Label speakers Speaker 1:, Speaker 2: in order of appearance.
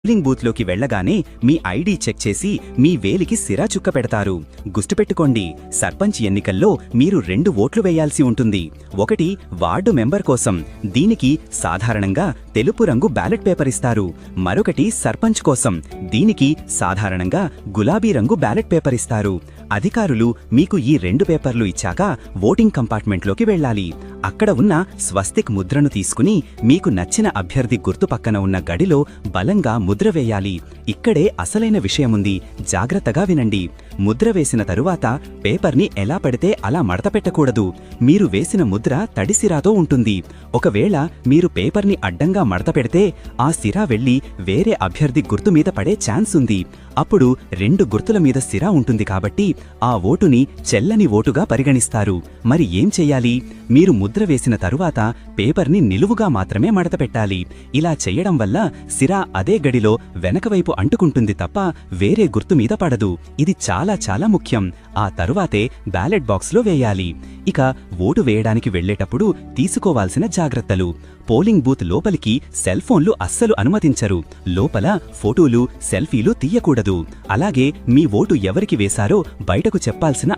Speaker 1: Polling బూత్లోకి వెళ్లగానే మీ ID check చేసి మీ వేలికి సిరా చుక్క పెడతారు. గుర్తుపెట్టుకోండి, సర్పంచ్ ఎన్నికల్లో మీరు 2 ఓట్లు వేయాల్సి ఉంటుంది. ఒకటి వార్డు మెంబర్ కోసం, దీనికి సాధారణంగా తెలుపు రంగు బ్యాలెట్ పేపర్ ఇస్తారు. మరొకటి సర్పంచ్ కోసం, దీనికి సాధారణంగా గులాబీ రంగు బ్యాలెట్ పేపర్ ఇస్తారు. అధికారులు మీకు ఈ 2 పేపర్లు ఇచ్చాక ఓటింగ్ కంపార్ట్మెంట్లోకి వెళ్ళాలి. అక్కడ ఉన్న స్వస్తిక్ ముద్రను తీసుకుని మీకు నచ్చిన అభ్యర్థి గుర్తు పక్కన ఉన్న గడిలో బలంగా ముద్ర వేయాలి. ఇక్కడే అసలైన విషయముంది, జాగ్రత్తగా వినండి. ముద్ర వేసిన తరువాత పేపర్ని ఎలా పడితే అలా మడతపెట్టకూడదు. మీరు వేసిన ముద్ర తడి సిరాతో ఉంటుంది. ఒకవేళ మీరు పేపర్ని అడ్డంగా మడతపెడితే ఆ సిరా వెళ్లి వేరే అభ్యర్థి గుర్తు మీద పడే ఛాన్స్ ఉంది. అప్పుడు 2 గుర్తుల మీద సిరా ఉంటుంది కాబట్టి ఆ ఓటుని చెల్లని ఓటుగా పరిగణిస్తారు. మరి ఏం చెయ్యాలి? మీరు ముద్ర వేసిన తరువాత పేపర్ని నిలువుగా మాత్రమే మడతపెట్టాలి. ఇలా చెయ్యడం వల్ల సిరా అదే గడిలో వెనకవైపు అంటుకుంటుంది తప్ప వేరే గుర్తు మీద పడదు. ఇది చాలా చాలా ముఖ్యం. ఆ తరువాతే బ్యాలెట్ బాక్స్లో వేయాలి. ఇక ఓటు వేయడానికి వెళ్లేటప్పుడు తీసుకోవాల్సిన జాగ్రత్తలు. పోలింగ్ బూత్ లోపలికి సెల్ ఫోన్లు అస్సలు అనుమతించరు. లోపల ఫోటోలు, సెల్ఫీలు తీయకూడదు. అలాగే మీ ఓటు ఎవరికి వేశారో బయటకు చెప్పాల్సిన